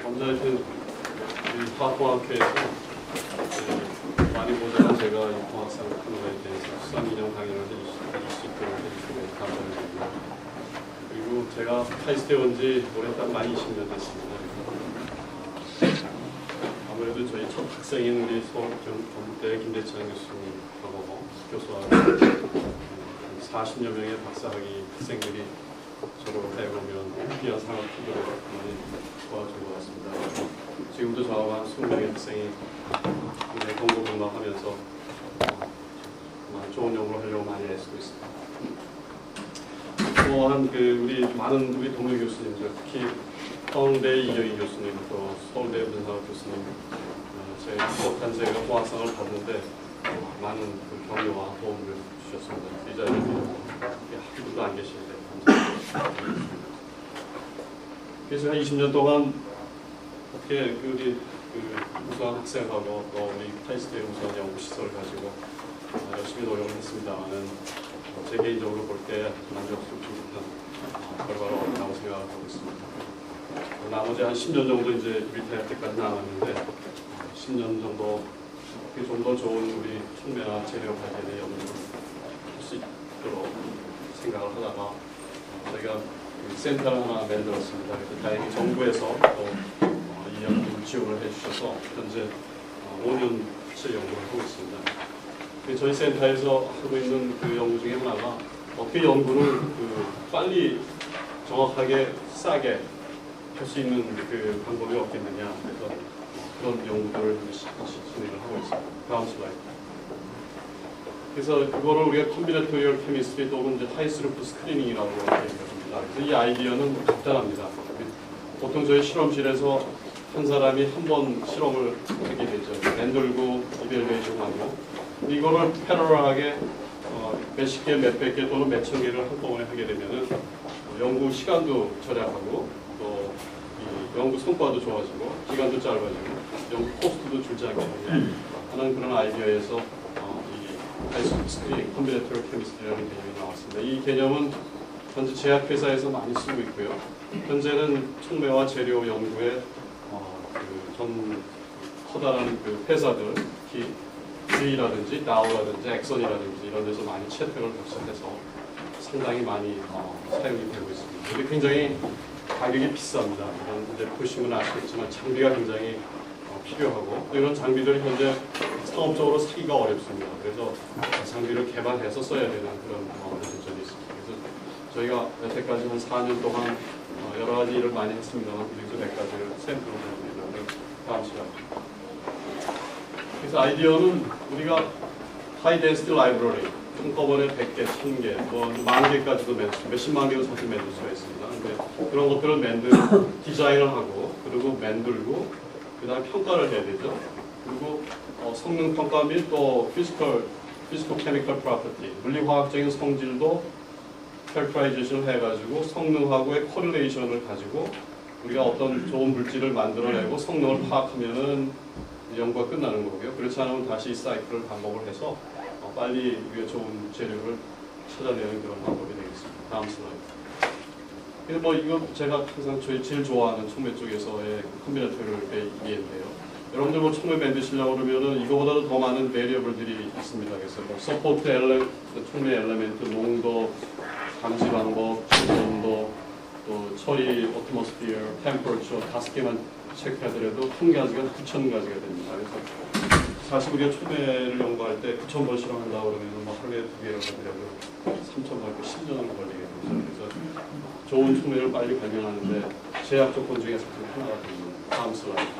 먼저 하여튼 이 화학공학회에서 많이 보자면 제가 이 공학상 프로그램에 대해서 수상 인형 강연을 해줄 수 있도록 해주시면 감사드립니다. 그리고 제가 카이스트에 온 지 올해 딱 만 20년 됐습니다. 아무래도 저희 첫 학생인 우리 서울경대 김대찬 교수님하고 교수하고 40여 명의 박사학위 학생들이 졸업해보면 귀한 상을 투도록 많이 도와준 것 같습니다. 지금도 저하고 한 20명의 학생이 공부하면서 좋은 연구를 하려고 많이 애쓰고 있습니다. 또한 우리 많은 우리 동료 교수님들, 특히 서울대 이경희 교수님, 또 서울대 문상학 교수님, 제가 공학상을 받는데 많은 격려와 도움을 주셨습니다. 이 자리에 한 분도 안 계시는데 감사합니다. 그래서 한 20년 동안 어떻게 우리 우수한 학생하고 또 우리 카이스트의 우수한 연구시설을 가지고 열심히 노력을 했습니다만은 제 개인적으로 볼 때 만족스럽지 못한 결과가 없다고 생각하고 있습니다. 나머지 한 10년 정도 이제 우리 대학 때까지 남았는데 10년 정도 좀 더 좋은 우리 촉매와 재료 발견의 연구를 할 수 있도록 생각을 하다가 저희가 센터를 하나 만들었습니다. 그래서 다행히 정부에서 또 이 연구를 지원을 해주셔서 현재 5년째 연구를 하고 있습니다. 저희 센터에서 하고 있는 그 연구 중에 하나가 어떻게 연구를 빨리 정확하게 싸게 할 수 있는 그 방법이 없겠느냐. 그래서 그런 연구를 진행을 하고 있습니다. 다음 슬라이드. 그래서 그거를 우리가 컴비네토리얼 케미스트리 또는 이제 하이스루프 스크리닝이라고 얘기합니다. 그래서 이 아이디어는 간단합니다. 보통 저희 실험실에서 한 사람이 한 번 실험을 하게 되죠. 만들고 이벨루에이션 하고 이거를 패러럴하게 몇십 개, 몇백 개 또는 몇천 개를 한꺼번에 하게 되면은 연구 시간도 절약하고 또 연구 성과도 좋아지고 기간도 짧아지고 연구 코스트도 줄지 않겠느냐 하는 그런 아이디어에서 이 하이스루프 스크리닝 컴비네토리얼 케미스트리라는 개념이 나왔습니다. 이 개념은 현재 제약회사에서 많이 쓰고 있고요. 현재는 촉매와 재료 연구에 전 커다란 회사들, 특히 G라든지 다우라든지 엑선이라든지 이런 데서 많이 채택을 접수해서 상당히 많이 사용이 되고 있습니다. 근데 굉장히 가격이 비쌉니다. 이제 보시면 아시겠지만 장비가 굉장히 필요하고 또 이런 장비들이 현재 상업적으로 사기가 어렵습니다. 그래서 장비를 개발해서 써야 되는 그런 문제점이 있습니다. 그래서 저희가 여태까지 한 4년 동안 여러 가지 일을 많이 했습니다만 그중에서 몇 가지를 샘플로 보여드리는데 다음 시간. 그래서 아이디어는 우리가 하이 덴시티 라이브러리 한꺼번에 100개, 1000개, 뭐 10,000개까지도 몇십만 개도 사실 만들 수가 있습니다. 근데 그런 것들을 디자인을 하고 그리고 만들고 그 다음에 평가를 해야 되죠. 그리고 성능 평가 및 또 피지컬 케미컬 프로퍼티 물리화학적인 성질도 캐릭터라이제이션을 해가지고 성능하고의 코릴레이션을 가지고 우리가 어떤 좋은 물질을 만들어내고 성능을 파악하면은 연구가 끝나는 거고요. 그렇지 않으면 다시 이 사이클을 반복을 해서 빨리 우리가 좋은 재료를 찾아내는 그런 방법이 되겠습니다. 다음 슬라이드. 뭐 이거 제가 항상 저희 제일 좋아하는 촉매 쪽에서의 컴비네토리얼 이해인데요. 여러분들 뭐 촉매 만드시려고 그러면은 이거보다도 더 많은 베리어블들이 있습니다. 그래서 뭐 서포트 촉매 엘레멘트, 농도, 감지 방법, 온도, 또 처리, 어트모스피어, 템퍼처 5개만 체크하더라도 한 가지가 9,000가지가 됩니다. 그래서 사실 우리가 촉매를 연구할 때 9,000번 실험한다고 그러면 뭐 하루에 2개를 하더라도 3,000번, 10년은 걸리게 되죠. 그래서 좋은 촉매를 빨리 발견하는데 제약 조건 중에 사실 하나가 됩니다. 다음 슬라이드.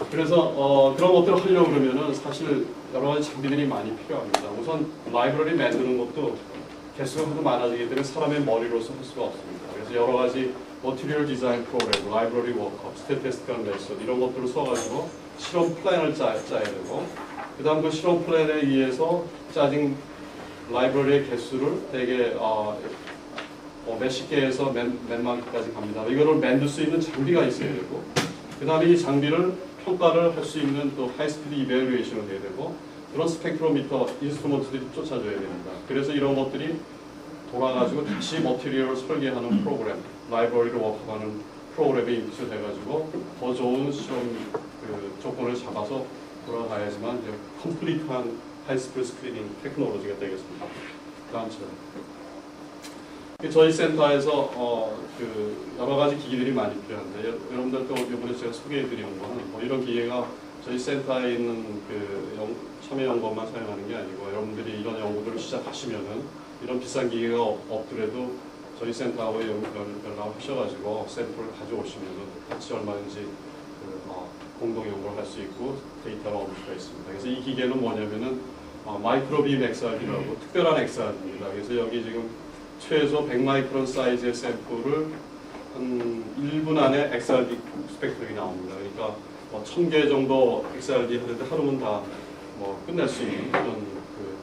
그래서 그런 것들을 하려고 그러면은 사실 여러 가지 장비들이 많이 필요합니다. 우선 라이브러리 만드는 것도 개수가 하도 많아지기 때문에 사람의 머리로서 할 수가 없습니다. 그래서 여러 가지 머티리얼 디자인 프로그램, 라이브러리 워크업, 스태티스티컬 메소드 이런 것들을 써가지고 실험 플랜을 짜야 되고 그 다음 그 실험 플랜에 의해서 짜진 라이브러리의 개수를 되게 몇십 개에서 몇만 개까지 갑니다. 이거를 만들 수 있는 장비가 있어야 되고 그 다음에 이 장비를 평가를 할 수 있는 또 하이스피드 이벨루에이션을 해야 되고 그런 스펙트로미터 인스트루먼트들이 쫓아줘야 됩니다. 그래서 이런 것들이 돌아가지고 다시 머티리얼을 설계하는 프로그램, 라이브러리를 워크하는 프로그램에 인풋돼가지고 더 좋은 시험 그 조건을 잡아서 돌아가야지만 이제 컴플리트한 하이스쿨 스크리닝 테크놀로지가 되겠습니다. 다음 차례. 저희 센터에서 그 여러 가지 기기들이 많이 필요한데 여러분들도 이번에 제가 소개해드리는 거는 뭐 이런 기계가 저희 센터에 있는 그 참여 연구원만 사용하는 게 아니고 여러분들이 이런 연구들을 시작하시면은 이런 비싼 기계가 없더라도 저희 센터하고 연락하셔가지고 샘플을 가져오시면은 같이 얼마든지 공동 연구를 할 수 있고 데이터를 얻을 수가 있습니다. 그래서 이 기계는 뭐냐면은 마이크로빔 XRD라고 특별한 XRD입니다. 그래서 여기 지금 최소 100마이크론 사이즈의 샘플을 한 1분 안에 XRD 스펙트럼이 나옵니다. 그러니까 뭐 1000개 정도 XRD 하는데 하루면 다 뭐 끝낼 수 있는 그런 그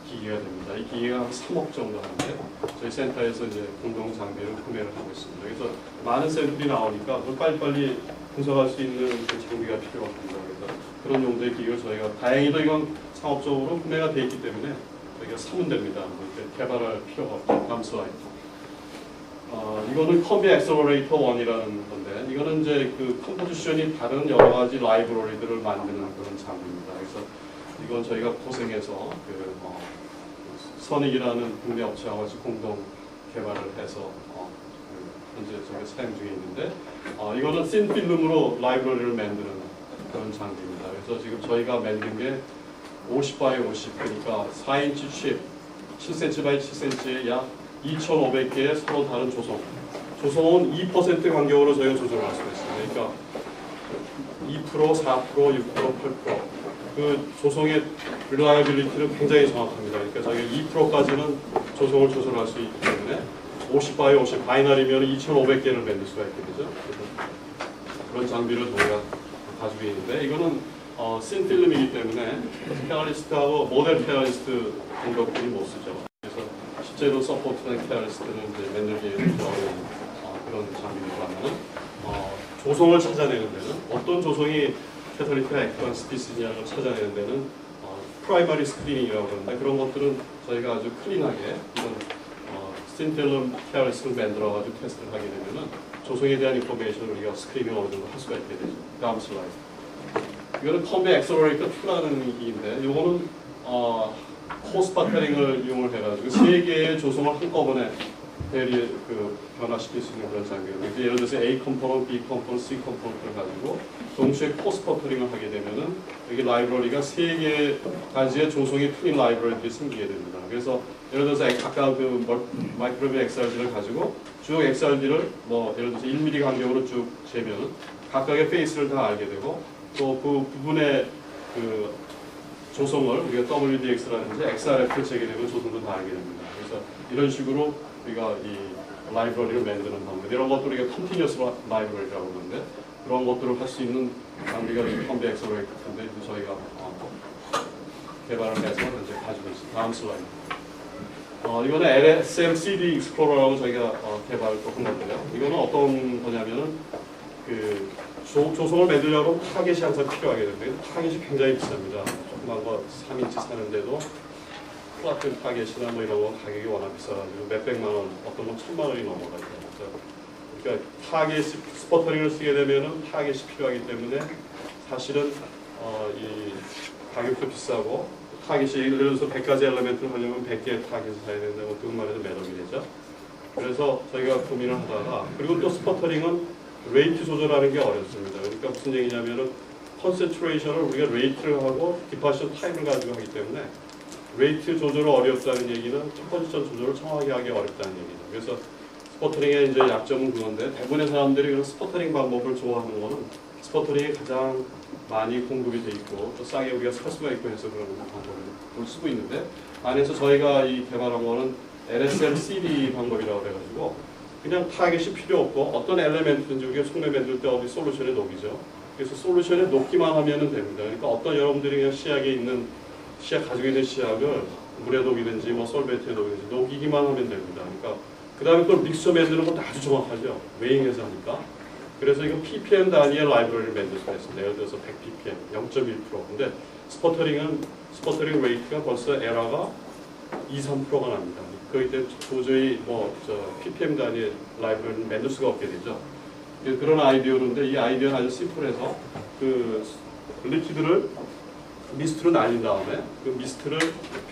기계가 됩니다. 이 기계가 한 3억 정도 하는데 저희 센터에서 이제 공동 장비를 구매를 하고 있습니다. 그래서 많은 샘플이 나오니까 그걸 빨리빨리 분석할 수 있는 그 장비가 필요합니다. 그래서 그런 용도의 기계를 저희가 다행히도 이건 상업적으로 구매가 되어 있기 때문에 저희가 사면 됩니다. 개발할 필요가 없죠. 다음 슬라이드. 이거는 컴비 액셀러레이터 1이라는 건데 이거는 이제 그 컴포지션이 다른 여러 가지 라이브러리들을 만드는 그런 장비입니다. 그래서 이건 저희가 고생해서 그 선익이라는 국내 업체와 같이 공동 개발을 해서 현재 저희가 사용 중에 있는데 이거는 씬 필름으로 라이브러리를 만드는 그런 장비입니다. 그래서 지금 저희가 만든 게 50x50 그러니까 4인치 칩 7cm x 7cm에 약 2,500개의 서로 다른 조성. 조성은 2% 간격으로 저희가 조절을 할 수가 있습니다. 그러니까 2%, 4%, 6%, 8%. 그 조성의 릴라이빌리티는 굉장히 정확합니다. 그러니까 저희가 2%까지는 조성을 조절할 수 있기 때문에 50x50 바이너리면 2,500개를 만들 수가 있게 되죠. 그런 장비를 저희가 가지고 있는데 이거는 씬 필름이기 때문에 케어리스트하고 모델 케어리스트 공격들이 못 쓰죠. 그래서 실제로 서포트된 케어리스트는 이제 만들기 어려운 그런 장비이기도 하면은 조성을 찾아내는 데는 어떤 조성이 캐탈리티가 액티브한 스피시냐를 찾아내는 데는 프라이머리 스크리닝이라고 그러는데 그런 것들은 저희가 아주 클린하게 이런 씬 필름 케어리스트를 만들어가지고 테스트를 하게 되면은 조성에 대한 인포메이션을 우리가 스크리닝 어느 정도 할 수가 있게 되죠. 다음 슬라이드. 이거는 컴비 액셀러레이터 2라는 기기인데 이거는 코스파 패링을 이용을 해가지고 3개의 조성을 한꺼번에 변화시킬 수 있는 그런 장비예요. 예를 들어서 A 컴포넌트, B 컴포넌트, C 컴포넌트를 가지고 동시에 코스퍼터링을 하게 되면은 여기 라이브러리가 3개 가지의 조성이 틀린 라이브러리들이 생기게 됩니다. 그래서 예를 들어서 아까 그 마이크로빔 XRD를 가지고 쭉 XRD를 뭐 예를 들어서 1mm 간격으로 쭉 재면은 각각의 페이스를 다 알게 되고 또 그 부분의 그 조성을 우리가 WDX라든지 XRF를 재게 되면 조성도 다 알게 됩니다. 그래서 이런 식으로 우리가 이 라이브러리를 만드는 방법, 이런 것들을 우리가 컨티뉴어스 라이브러리라고 하는데 그런 것들을 할 수 있는 장비가 컴비 액셀러레이터인데 저희가 개발을 해서 현재 가지고 있습니다. 다음 슬라이드. 이거는 LSM CD 익스플로러라고 저희가 개발을 한 건데요. 이거는 어떤 거냐면은 그 조성을 만들려면 타겟이 항상 필요하게 되는데 타겟이 굉장히 비쌉니다. 조그만 거 3인치 사는데도 플라트 타겟이나 뭐 이런 거 가격이 워낙 비싸가지고 몇백만 원, 어떤 건 1,000만 원이 넘어가요. 그러니까 타겟이 스포터링을 쓰게 되면은 타겟이 필요하기 때문에 사실은 이 가격도 비싸고 타겟이 예를 들어서 100가지 엘리멘트를 하려면 100개의 타겟을 사야 된다고 그것만 해도 몇 억이 되죠. 그래서 저희가 고민을 하다가 그리고 또 스포터링은 레이트 조절하는 게 어렵습니다. 그러니까 무슨 얘기냐면은 컨센트레이션을 우리가 레이트를 하고 디파션 타임을 가지고 하기 때문에 레이트 조절이 어렵다는 얘기는 컴포지션 조절을 정확하게 하기 어렵다는 얘기죠. 그래서 스포터링의 이제 약점은 그건데 대부분의 사람들이 그런 스포터링 방법을 좋아하는 거는 스포터링이 가장 많이 공급이 돼 있고 또 싸게 우리가 살 수가 있고 해서 그런 방법을 쓰고 있는데 안에서 저희가 이 개발한 거는 LSM CD 방법이라고 해가지고 그냥 타겟이 필요 없고 어떤 엘리멘트든지 우리가 속내 만들 때 어디 솔루션에 녹이죠. 그래서 솔루션에 녹기만 하면 됩니다. 그러니까 어떤 여러분들이 그냥 시약에 있는 시약 가지고 있는 시약을 물에 녹이든지 뭐 솔벤트에 녹이든지 녹이기만 하면 됩니다. 그러니까 그 다음에 또 믹서 만드는 것도 아주 정확하죠. 웨잉해서 하니까. 그래서 이거 ppm 단위의 라이브러리를 만들 수가 있습니다. 예를 들어서 100ppm, 0.1%. 근데 스포터링 레이트가 벌써 에러가 2, 3%가 납니다. 그렇기 때문에 도저히 ppm 단위의 라이브러리를 만들 수가 없게 되죠. 그런 아이디어인데 이 아이디어는 아주 심플해서 그 리퀴드를 미스트로 날린 다음에 그 미스트를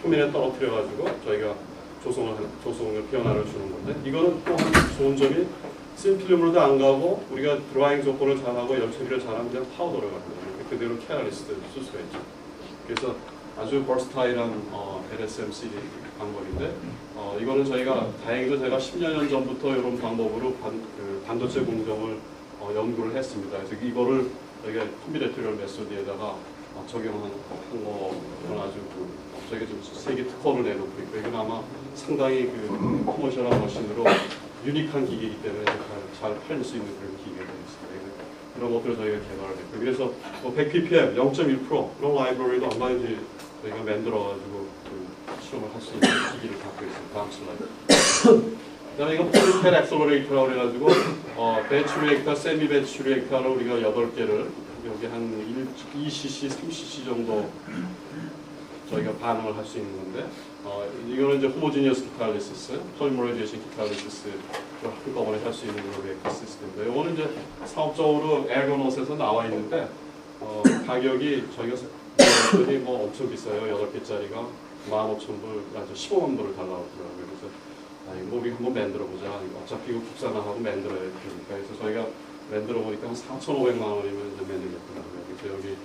표면에 떨어뜨려 가지고 저희가 조성을 피어나를 주는 건데 이거는 또 한 좋은 점이 쓴필름으로도 안 가고 우리가 드라잉 조건을 잘하고 열 처리를 잘하면 그냥 파우더를 가거든요. 그대로 캐럴리스트 쓸 수가 있죠. 그래서 아주 버스타일한 LSMC 방법인데 이거는 저희가 다행히도 제가 10년 전부터 이런 방법으로 반도체 공정을 연구를 했습니다. 그래서 이거를 저희가 콤비네토리얼 메소드에다가 적용한 거는 아주 저희가 좀 세계 특허를 내놓고 있고 이건 아마 상당히 커머셜한 머신으로 유니크한 기계이기 때문에 잘 팔릴 수 있는 그런 기계가 되겠습니다. 그런 것들을 저희가 개발을 했고 그래서 100ppm 0.1% 그런 라이브러리도 얼마든지 저희가 만들어가지고 실험을 할 수 있는 기기를 갖고 있습니다. 다음 슬라이드. 그다음에 이건 폴리텔 액셀러레이터라고 그래가지고 배치 리액터, 세미 배치 리액터를 우리가 8개를 여기 한 2cc, 3cc 정도 저희가 반응을 할 수 있는 건데 이거는 이제 호모지니어스 키탈리시스, 폴리머라이제이션 키탈리시스 한꺼번에 할 수 있는 그런 리액터 시스템인데 이거는 이제 사업적으로 에어고노스에서 나와 있는데 가격이 저희가 봤더니 뭐 엄청 비싸요. 8개짜리가 15,000불, 15만 불을 달라고 하더라고요. 그래서 이거 우리 한번 만들어 보자. 어차피 이거 국산화하고 만들어야 되니까. 그래서 저희가 만들어 보니까 한 4,500만 원이면 이제 만들겠더라고요. 그래서 여기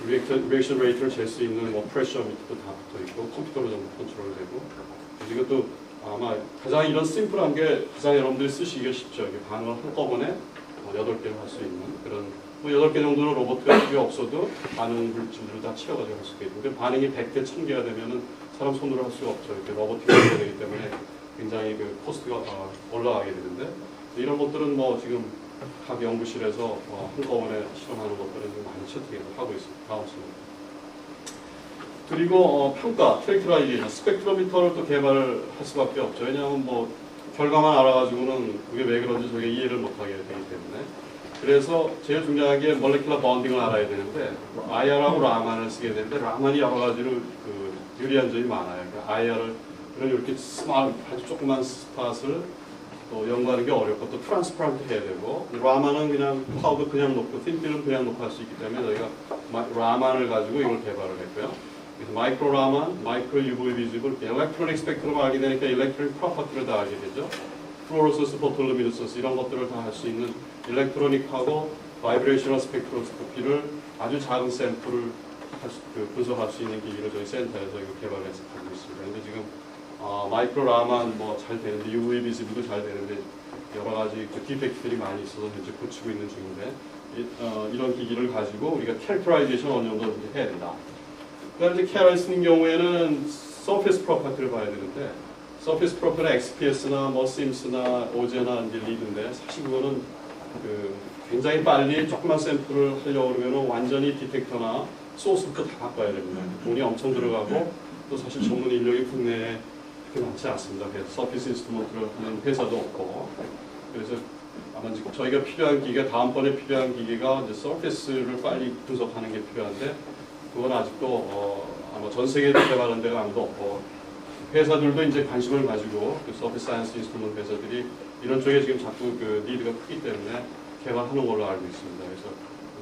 리액션 레이트를 잴 수 있는 프레셔 미터도 다 붙어 있고 컴퓨터로 전부 컨트롤되고 이것도 아마 가장 이런 심플한 게 가장 여러분들이 쓰시기가 쉽죠. 이게 반응을 한꺼번에 8개를 할 수 있는 그런 8개 정도는 로봇가 필요 없어도 반응 물질들을 다 채워가지고 할 수가 있는데 반응이 100개, 1000개가 되면은 사람 손으로 할 수가 없죠. 이렇게 로봇이 해야 되기 때문에 굉장히 코스트가 올라가게 되는데 이런 것들은 지금 각 연구실에서 한꺼번에 실험하는 것들은 많이 채택해서 하고 있습니다. 다음 슬라이드. 그리고 평가, 캐릭터라이제이션, 스펙트로미터를 또 개발을 할 수밖에 없죠. 왜냐하면 결과만 알아가지고는 그게 왜 그런지 저희가 이해를 못하게 되기 때문에 그래서 제일 중요한 게 몰레큘러 번딩을 알아야 되는데 IR하고 라만을 쓰게 되는데 라만이 여러 가지로 유리한 점이 많아요. 그러니까 IR을 이렇게 아주 조그만 스팟을 또 연구하는 게 어렵고 또 트랜스퍼런트 해야 되고 라만은 그냥 파우더 그냥 놓고 틴필은 그냥 놓고 할 수 있기 때문에 저희가 라만을 가지고 이걸 개발을 했고요. 그래서 마이크로 라만, 마이크로 UV 비즈블, 일렉트로닉 스펙트럼을 알게 되니까 일렉트로닉 프로퍼티를 다 알게 되죠. 플로로선스, 포톨루미너선스 이런 것들을 다 할 수 있는 일렉트로닉하고 바이브레이셔널 스펙트로스코피를 아주 작은 샘플을 분석할 수 있는 기기를 저희 센터에서 이거 개발해서 하고 있습니다. 근데 지금 마이크로 라만 잘 되는데 UV 비즈블도 잘 되는데 여러 가지 디펙트들이 많이 있어서 현재 고치고 있는 중인데 이런 기기를 가지고 우리가 캐릭터라이제이션 어느 정도 해야 된다. 그다음에 이제 캐럴 쓰는 경우에는 서페이스 프로퍼티를 봐야 되는데 서페이스 프로퍼티는 XPS나 심스나 오제나 이제 리드인데 사실 그거는 굉장히 빨리 조그만 샘플을 하려고 그러면 완전히 디텍터나 소스부터 다 바꿔야 됩니다. 돈이 엄청 들어가고 또 사실 전문 인력이 국내에 그렇게 많지 않습니다. 그래서 서피스 인스트루먼트를 하는 회사도 없고 그래서 아마 지금 저희가 필요한 기계가 다음번에 필요한 기계가 이제 서피스를 빨리 분석하는 게 필요한데 그건 아직도 아마 전 세계에 개발하는 데가 아무도 없고 회사들도 이제 관심을 가지고 서피스 사이언스 인스트루먼트 회사들이 이런 쪽에 지금 자꾸 니드가 크기 때문에 개발하는 걸로 알고 있습니다. 그래서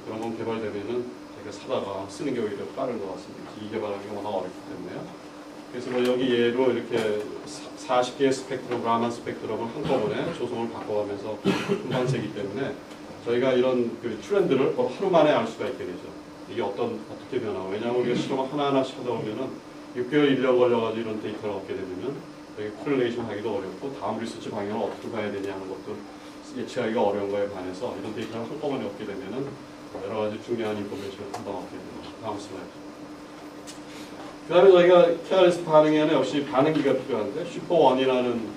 그런 건 개발되면은 저희가 사다가 쓰는 게 오히려 빠른 것 같습니다. 기기 개발하는 게 워낙 어렵기 때문에요. 그래서 여기 예로 이렇게 40개의 스펙트럼, 라만 스펙트럼을 한꺼번에 조성을 바꿔가면서 금방새기 때문에 저희가 이런 트렌드를 하루 만에 알 수가 있게 되죠. 이게 어떻게 변하고 왜냐하면 우리가 실험을 하나하나씩 하다 보면은 6개월 1년 걸려가지고 이런 데이터를 얻게 되면 되게 코릴레이션 하기도 어렵고 다음 리서치 방향을 어떻게 가야 되냐 하는 것도 예측하기가 어려운 거에 반해서 이런 데이터를 한꺼번에 얻게 되면은 여러 가지 중요한 인포메이션을 한번 얻게 됩니다. 다음 슬라이드. 그 다음에 저희가 KRS 반응에는 역시 반응기가 필요한데 슈퍼원이라는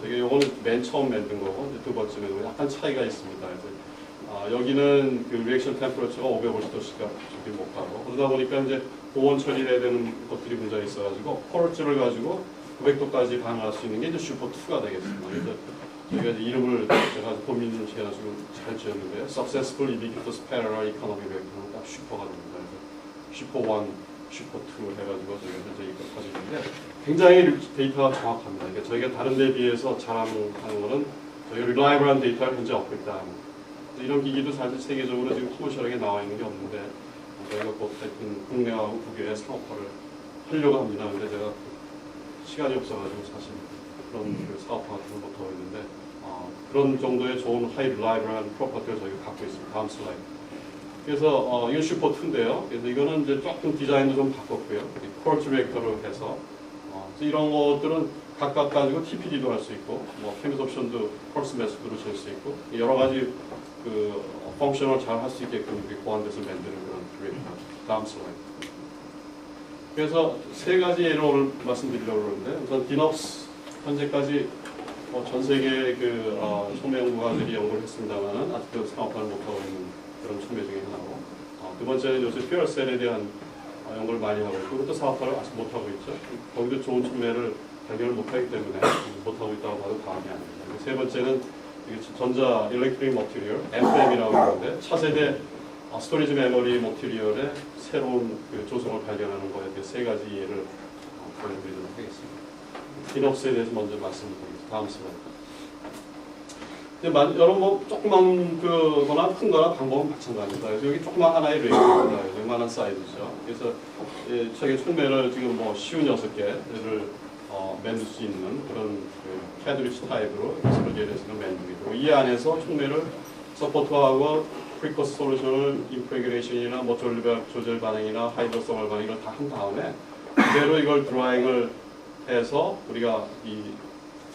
되게 요거는 맨 처음 만든 거고 두 번째는 약간 차이가 있습니다. 그래서 여기는 리액션 템퍼러처가 550도씨가 저기 못 가고 그러다 보니까 이제 보온 처리를 해야 되는 것들이 문제가 있어가지고 코럴즈를 가지고 900도까지 반응할 수 있는 게 이제 슈퍼2가 되겠습니다. 그래서 저희가 이제 이름을 제가 고민을 해가지고 잘 지었는데요. Successful Ubiquitous Parallel Economy Reactor는 딱 슈퍼가 됩니다. 그래서 슈퍼1, 슈퍼2 해가지고 저희가 현재 이거 가지고 있는데 굉장히 데이터가 정확합니다. 그러니까 저희가 다른 데 비해서 자랑하는 거는 reliable한 데이터를 현재 얻고 있다. 이런 기기도 사실 세계적으로 지금 커머셜하게 나와 있는 게 없는데 저희가 곧 하여튼 국내하고 국외에 상업화를 하려고 합니다. 근데 제가 시간이 없어가지고 사실 그런 사업화 같은 걸 못하고 있는데 그런 정도의 좋은 하이 릴라이블한 프로퍼티를 저희가 갖고 있습니다. 다음 슬라이드. 그래서 이건 슈퍼2인데요. 그래서 이거는 이제 조금 디자인도 좀 바꿨고요. 콜트 리액터로 해서 이런 것들은 각각 가지고 TPD도 할 수 있고, 뭐 케미스 옵션도 펄스 메소드로 줄 수 있고 여러 가지 그 펑션을 잘 할 수 있게끔 이렇게 보완돼서 만드는 그런 리액터. 다음 슬라이드. 그래서 세 가지 예를 말씀드리려고 그러는데 우선 디넋스 현재까지 전 세계 그 촉매 연구가들이 연구를 했습니다만은 아직도 상업화를 못하고 있는 그런 촉매 중에 하나고 두 번째는 요새 퓨어셀에 대한 연구를 많이 하고 있고 그것도 사업화를 아직 못하고 있죠. 거기도 좋은 촉매를 발견을 못하기 때문에 못하고 있다고 봐도 과언이 아닙니다. 세 번째는 전자 일렉트릭 머티리얼 FM이라고 하는데 차세대 스토리지 메모리 머티리얼의 새로운 그 조성을 발견하는 거에 대해 세 가지 예를 보여드리도록 하겠습니다. 디넋스에 대해서 먼저 말씀드리겠습니다. 다음 슬라이드. 여러분 뭐 조그만 거나 큰 거나 방법은 마찬가지입니다. 그래서 여기 조그만 하나의 레이입니다. 요만한 사이즈죠. 그래서 저기 촉매를 지금 뭐 쉬운 6개를 만들 수 있는 그런 캐드리지 타입으로 설계해서 만들고 이 안에서 촉매를 서포트하고 프리커스 솔루션을 인프레그레이션이나 뭐 조절 반응이나 하이드로서멀 반응 이걸 다 한 다음에 그대로 이걸 드라잉을 해서 우리가 이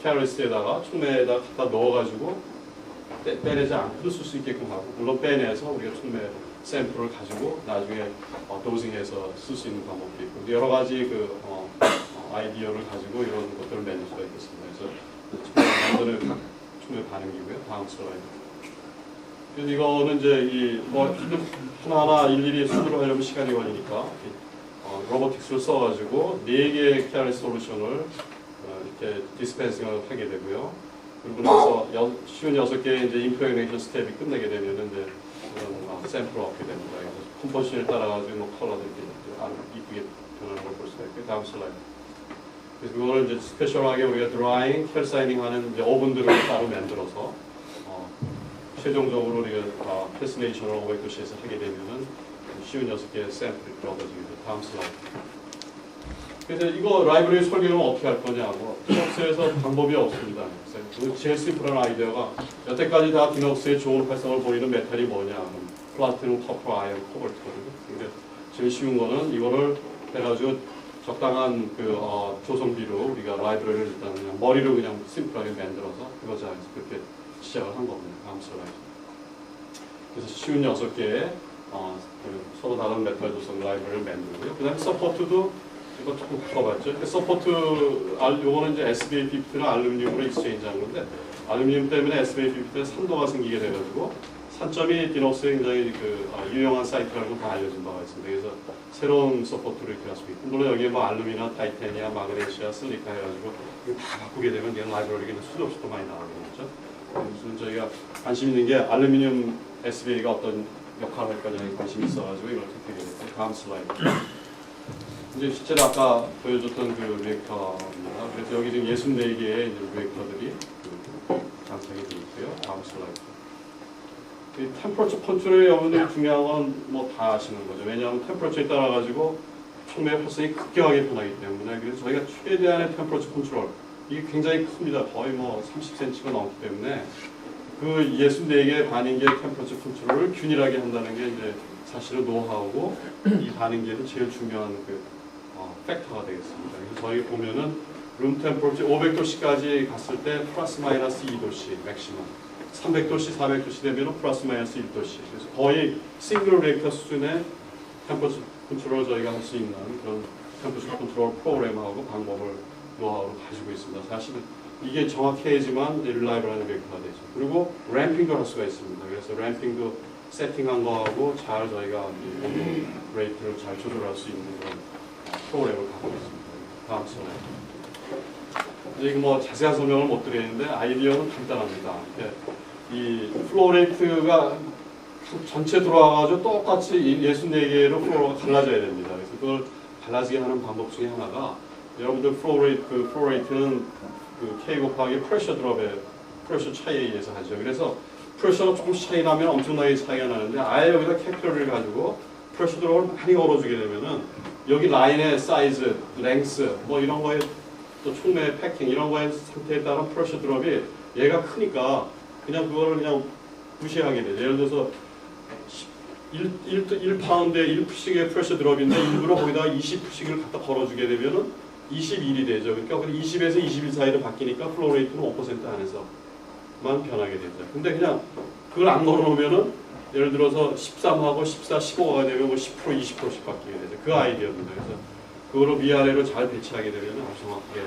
캐러리스에다가 촉매에다 갖다 넣어가지고 빼내지 않고 쓸 수 있게끔 하고 물론 빼내서 우리가 촉매 샘플을 가지고 나중에 도징해서 쓸 수 있는 방법도 있고 여러 가지 그 아이디어를 가지고 이런 것들을 만들 수가 있겠습니다. 그래서 만드는 각 촉매 반응이고요. 다음 슬라이드. 그래서 이거는 이제 뭐 하나하나 일일이 수술을 하려면 시간이 걸리니까 로보틱스를 써가지고 4개의 캐러리스 솔루션을 이렇게 디스펜싱을 하게 되고요. 그리고 나서 쉬운 6개의 이제 임프레그네이션 스텝이 끝내게 되면은 이제 그런 샘플을 얻게 됩니다. 그래서 컴포지션에 따라가지고 뭐 컬러도 이렇게 아주 이쁘게 변하는 걸 볼 수가 있고요. 다음 슬라이드. 그래서 그거를 이제 스페셜하게 우리가 드라잉, 캘사이닝하는 이제 오븐들을 따로 만들어서 최종적으로 우리가 패스네이션을 500도씨에서 하게 되면은 쉬운 6개의 샘플이 얻어지게 돼요. 다음 슬라이드. 그래서 이거 라이브러리 설계는 어떻게 할 거냐고 디넋스에서 방법이 없습니다. 제일 심플한 아이디어가 여태까지 다 디넋스의 좋은 활성을 보이는 메탈이 뭐냐 플라티넘, 커퍼, 아이언, 코발트거든요. 근데 제일 쉬운 거는 이거를 해가지고 적당한 그 조성비로 우리가 라이브러리를 일단 그냥 머리로 그냥 심플하게 만들어서 그거자 그렇게 시작을 한 겁니다. 다음 슬라이드. 그래서 쉬운 6개의 서로 다른 메탈 조성 라이브러리를 만들고요. 그 다음에 서포트도 이거 조금 바꿔봤죠. 서포트, 요거는 이제 SBA50는 알루미늄으로 익스체인지한 건데, 알루미늄 때문에 SBA50에 산도가 생기게 돼가지고, 산점이 디넋스에 굉장히 유용한 사이트라고 다 알려진 바가 있습니다. 그래서 새로운 서포트를 이렇게 할 수 있고, 물론 여기에 뭐 알루미나, 타이타니아, 마그네시아, 실리카 해가지고, 이거 다 바꾸게 되면 얘는 라이브러리가 수도 없이 더 많이 나오겠죠. 무슨 저희가 관심 있는 게 알루미늄 SBA가 어떤 역할을 할 거냐에 관심이 있어가지고 이걸 택하게 됐고, 다음 슬라이드. 이제 실제로 아까 보여줬던 그 리액터입니다. 그래서 여기 지금 64개의 리액터들이 장착이 되어 있고요. 다음 슬라이드. 이 템퍼처 컨트롤의 여러분들이 중요한 건 뭐 다 아시는 거죠. 왜냐하면 템퍼처에 따라 가지고 촉매 활성이 급격하게 변하기 때문에 그래서 저희가 최대한의 템퍼처 컨트롤 이게 굉장히 큽니다. 거의 뭐 30cm가 넘기 때문에 그 64개의 반응기의 템퍼처 컨트롤을 균일하게 한다는 게 이제 사실은 노하우고 이 반응기에서 제일 중요한 그 팩터가 되겠습니다. 그래서 저희 보면은 룸 템퍼처 500도씨까지 갔을 때 플러스 마이너스 2도씨 맥시멈 300도씨, 400도씨 되면 플러스 마이너스 1도씨 그래서 거의 싱글 리액터 수준의 템퍼처 컨트롤을 저희가 할 수 있는 그런 템퍼처 컨트롤 프로그램하고 방법을 노하우를 가지고 있습니다. 사실은 이게 정확해야지만 릴라이블한 리액터가 되죠. 그리고 램핑도 할 수가 있습니다. 그래서 램핑도 세팅한 거하고 잘 저희가 온도 레이트를 잘 조절할 수 있는 그런 프로그램을 갖고 있습니다. 다음 슬라이드. 이게 뭐 자세한 설명을 못 드리는데 아이디어는 간단합니다. 이 플로우 레이트가 전체 들어와가지고 똑같이 64개로 플로우가 갈라져야 됩니다. 그래서 그걸 갈라지게 하는 방법 중에 하나가 여러분들 플로우 레이트는 그 K 곱하기 프레셔 드롭에 프레셔 차이에 의해서 하죠. 그래서 프레셔가 조금씩 차이 나면 엄청나게 차이가 나는데 아예 여기다 캐피러를 가지고 프레셔 드롭을 많이 걸어주게 되면은 여기 라인의 사이즈, 랭스 뭐 이런 거에 또 총매 패킹 이런 거의 상태에 따른 프레셔 드롭이 얘가 크니까 그냥 그거를 그냥 무시하게 돼요. 예를 들어서 1파운드에 1푸씩의 프레셔 드롭인데 일부러 거기다가 20푸씩을 갖다 걸어주게 되면은 21이 되죠. 그러니까 20에서 21 사이로 바뀌니까 플로우 레이트는 5% 안에서만 변하게 되죠. 근데 그냥 그걸 안 걸어놓으면은 예를 들어서 13하고 14, 15가 되면 뭐 10%, 20%씩 바뀌게 되죠. 그 아이디어입니다. 그래서 그거를 위아래로 잘 배치하게 되면 아주 정확하게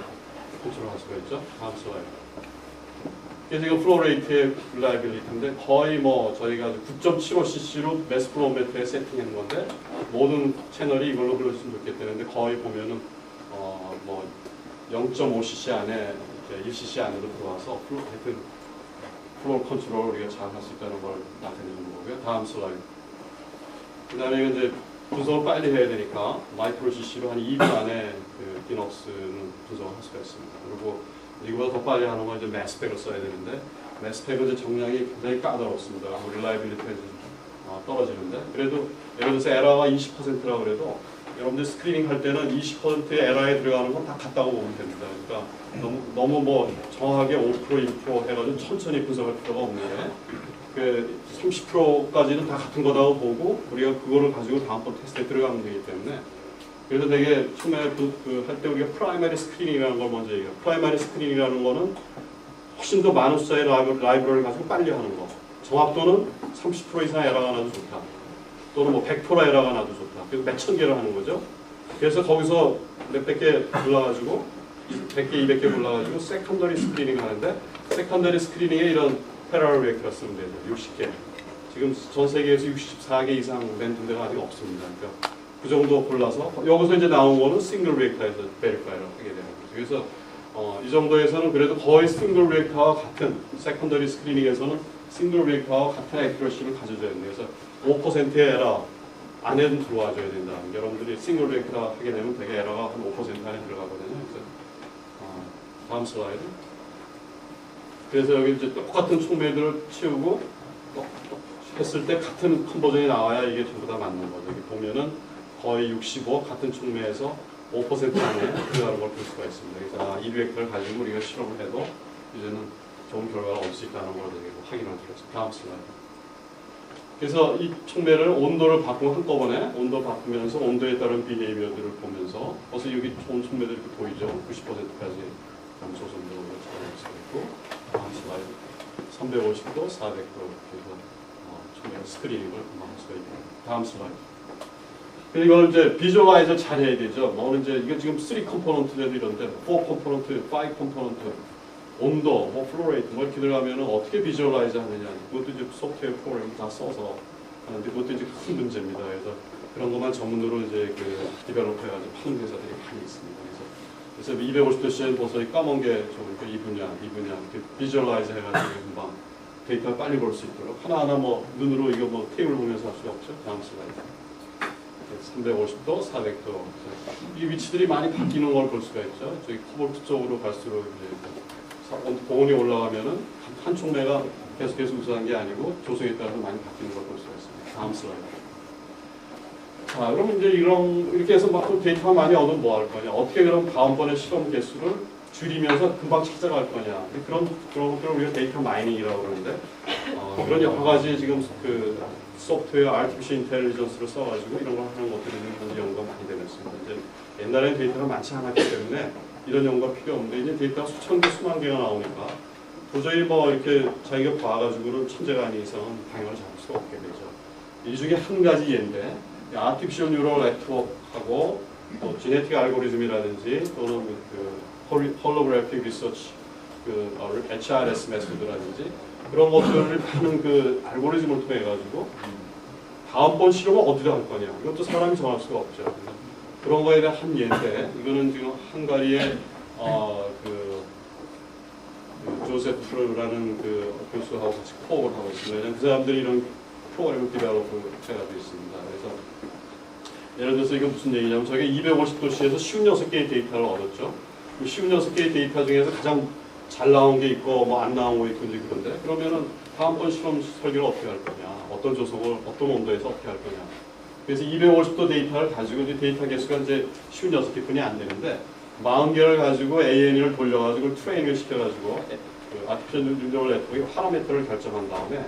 컨트롤할 수가 있죠. 다음 슬라이드. 그래서 이거 플로우 레이트의 릴라이빌리티인데 거의 뭐 저희가 9.75cc로 매스 플로우메트에 세팅하는 건데 모든 채널이 이걸로 흘렀으면 좋겠다는데 거의 보면은 뭐 0.5cc 안에 1cc 안으로 들어와서 하여튼 플로우 컨트롤을 우리가 잘 할 수 있다는 걸 나타내는 거고요. 다음 슬라이드. 그 다음에 이제 분석을 빨리 해야 되니까 마이크로 cc로 한 2분 안에 그 디넉스는 분석을 할 수가 있습니다. 그리고 이거보다 더 빨리 하는 건 이제 매스펙을 써야 되는데 매스펙은 이제 정량이 굉장히 까다롭습니다. 릴라이빌리티가 떨어지는데 그래도 예를 들어서 에러가 20%라고 그래도 여러분들 스크리닝 할 때는 20%의 에러에 들어가는 건 다 같다고 보면 됩니다. 그러니까 너무 뭐 정확하게 5%, 1% 해가지고 천천히 분석할 필요가 없는데 그 30%까지는 다 같은 거라고 보고 우리가 그거를 가지고 다음번 테스트에 들어가면 되기 때문에 그래서 되게 처음에 할 때 우리가 프라이머리 스크리닝이라는 걸 먼저 얘기해요. 프라이머리 스크리닝이라는 거는 훨씬 더 많은 숫자의 라이브러리를 가지고 빨리 하는 거. 정확도는 30% 이상 에러가 나도 좋다. 또는 뭐 100% 에러가 나도 좋다. 그래서 몇천 개를 하는 거죠. 그래서 거기서 몇백 개 골라가지고 100개, 200개 골라가지고 세컨더리 스크리닝을 하는데 세컨더리 스크리닝에 이런 패러럴 웨이크가 쓰면 되죠. 60개. 지금 전 세계에서 64개 이상 만든 데가 아직 없습니다. 그러니까 그 정도 골라서 여기서 이제 나온 거는 싱글 웨이크에서 베리파이를 하게 되는 거죠. 그래서 이 정도에서는 그래도 거의 싱글 웨이크와 같은 세컨더리 스크리닝에서는 싱글 웨이크와 같은 액큐러시를 가져줘야 돼요. 그래서 5%의 에러 안에는 들어와줘야 된다. 여러분들이 싱글 웨이크다 하게 되면 되게 에러가 한 5% 안에 들어가거든요. 그래서 다음 슬라이드. 그래서 여기 이제 똑같은 총매들을 치우고 했을 때 같은 컨버전이 나와야 이게 전부 다 맞는 거죠. 여기 보면은 거의 65 같은 총매에서 5% 안에 들어가는 걸 볼 수가 있습니다. 그래서 이 벡터를 가지고 우리가 실험을 해도 이제는 좋은 결과가 얻을 수 있다는 걸 확인할 수가 있습니다. 다음 슬라이드. 그래서 이 총매를 온도를 바꾸고 한꺼번에 온도 바꾸면서 온도에 따른 비헤이비어들을 보면서 벌써 여기 좋은 총매들이 이렇게 보이죠. 90%까지 감소 정도로 찾아낼 수가 있고 다음 슬라이드. 350도, 400도 그래서 총매 스크리닝을 금방 할 수가 있고 다음 슬라이드. 이걸 이제 비주얼라이저 잘 해야 되죠. 뭐는 이제 이게 지금 3 컴포넌트들도 이런데 4 컴포넌트, 5 컴포넌트, 온도, 뭐 플로레이트 뭐 이렇게 들어가면은 어떻게 비주얼라이저 하느냐. 그것도 이제 소프트웨어 프로그램 다 써서 하는데 그것도 이제 큰 문제입니다. 그래서 그런 것만 전문으로 이제 그 디벨롭 해가지고 파는 회사들이 많이 있습니다. 그래서 250도씨엔 벌써 까만 게 좀 이 분야 비주얼라이저 해가지고 금방 데이터 빨리 볼 수 있도록 하나하나 뭐 눈으로 이거 뭐 테이블 보면서 할 수가 없죠. 다음 슬라이드. 350도, 400도 이 위치들이 많이 바뀌는 걸 볼 수가 있죠. 저기 코볼트 쪽으로 갈수록 이제 보온이 올라가면은 한 총매가 계속해서 우수한 게 아니고 조성에 따라서 많이 바뀌는 걸 볼 수가 있습니다. 다음 슬라이드. 자, 그럼 이제 이렇게 해서 막 데이터 많이 얻으면 뭐 할 거냐? 어떻게 그럼 다음번에 실험 개수를 줄이면서 금방 찾아갈 거냐? 그런 것들을 우리가 데이터 마이닝이라고 그러는데 그런 여러 가지 지금 그 소프트웨어, 아티피셜 인텔리전스를 써가지고 이런 걸 하는 것들이 현재 연구가 많이 되고 있습니다. 이제 옛날에는 데이터가 많지 않았기 때문에 이런 연구가 필요 없는데 이제 데이터가 수천 개, 수만 개가 나오니까 도저히 뭐 이렇게 자기가 봐가지고는 천재가 아닌 이상은 방향을 잡을 수가 없게 되죠. 이 중에 한 가지 예인데 아티피셜 뉴럴 네트워크하고 또 지네틱 알고리즘이라든지 또는 그 홀로그래픽 리서치 그 HRS 메소드라든지 그런 것들을 하는 그 알고리즘을 통해 가지고 다음번 실험을 어디다 할 거냐 이것도 사람이 정할 수가 없죠. 그런 거에 대한 한 예인데 이거는 지금 헝가리의 그 조세프라는 그 교수하고 같이 코업을 하고 있습니다. 그 사람들이 이런 프로그램을 디벨롭을 해가지고 있습니다. 그래서 예를 들어서 이건 무슨 얘기냐면 저게 250도씨에서 56개의 데이터를 얻었죠. 그 56개의 데이터 중에서 가장 잘 나온 게 있고 뭐 안 나온 거 있고 이제 그런데 그러면은 다음번 실험 설계를 어떻게 할 거냐, 어떤 조성을 어떤 온도에서 어떻게 할 거냐. 그래서 250도 데이터를 가지고 이제 데이터 개수가 이제 56개뿐이 안 되는데 40개를 가지고 AN을 돌려가지고 트레이닝을 시켜가지고 그 아티피셜 뉴럴 네트워크의 파라미터를 결정한 다음에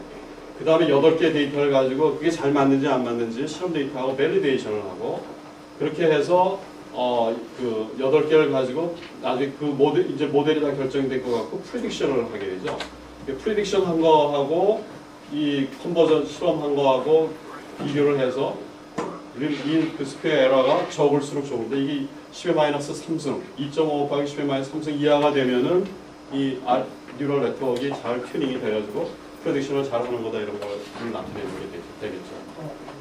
그 다음에 8개 데이터를 가지고 그게 잘 맞는지 안 맞는지 실험 데이터하고 밸리데이션을 하고 그렇게 해서 그 8개를 가지고 나중에 그 이제 모델이 다 결정이 된 것 같고 프리딕션을 하게 되죠. 프리딕션 한 거하고 이 컨버전 실험한 거하고 비교를 해서 그 스퀘어 에러가 적을수록 좋은데 이게 10의 마이너스 3승 2.5 곱하기 10의 마이너스 3승 이하가 되면은 이 뉴럴 네트워크가 잘 튜닝이 돼가지고 프레딕션을 잘 하는 거다 이런 걸 나타내주게 되겠죠.